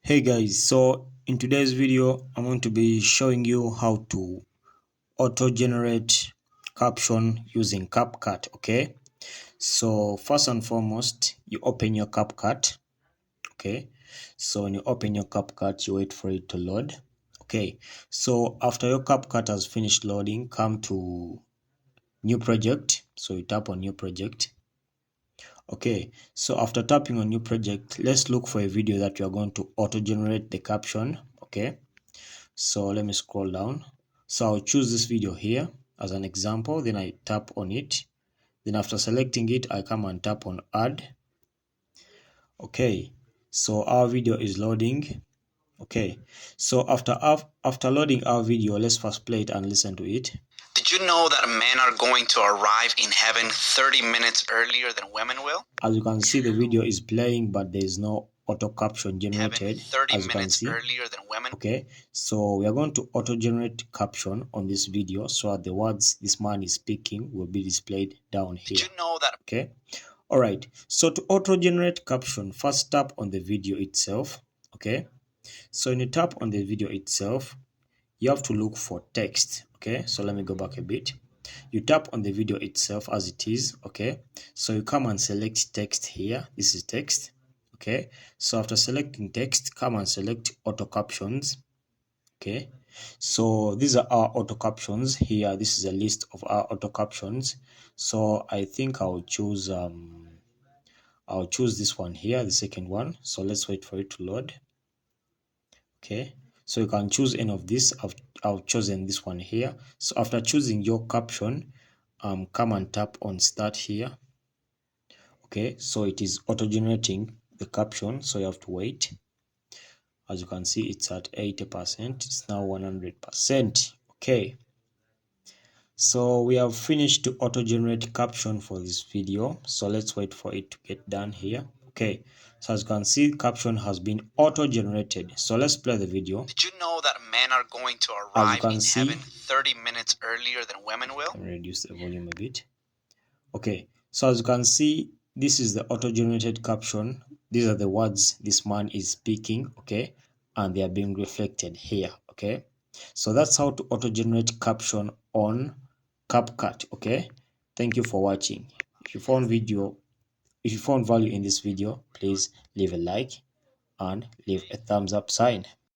Hey guys, so in today's video I'm going to be showing you how to auto generate caption using CapCut. Okay, so first and foremost you open your CapCut. Okay, so when you open your CapCut you wait for it to load. Okay, so after your CapCut has finished loading, come to new project. So you tap on new project. Okay, so after tapping on new project, let's look for a video that you are going to auto generate the caption. Okay, so let me scroll down. So I'll choose this video here as an example, then I tap on it. Then after selecting it, I come and tap on add. Okay, so our video is loading. Okay, so after loading our video, let's first play it and listen to it. Did you know that men are going to arrive in heaven 30 minutes earlier than women will? As you can see, the video is playing, but there is no auto caption generated. 30 as you can minutes see earlier than women. Okay, so we are going to auto generate caption on this video so that the words this man is speaking will be displayed down here. Did you know that? Okay, all right, so to auto generate caption, first tap on the video itself. Okay, so when you tap on the video itself, you have to look for text. Okay, so let me go back a bit. You tap on the video itself as it is. Okay, so you come and select text here. This is text. Okay, so after selecting text, come and select auto captions. Okay, so these are our auto captions here. This is a list of our auto captions. So I think I'll choose this one here, the second one. So let's wait for it to load. Okay, so you can choose any of this. I've chosen this one here. So after choosing your caption, come and tap on start here. Okay, so it is auto generating the caption, so you have to wait. As you can see, it's at 80%. It's now 100%. Okay, so we have finished to auto generate caption for this video. So let's wait for it to get done here. Okay, so as you can see, caption has been auto generated. So let's play the video. Did you know that men are going to arrive in heaven 30 minutes earlier than women will? Let me reduce the volume a bit. Okay, so as you can see, this is the auto generated caption. These are the words this man is speaking. Okay, and they are being reflected here. Okay, so that's how to auto generate caption on CapCut. Okay, thank you for watching. If you found value in this video, please leave a like and leave a thumbs up sign.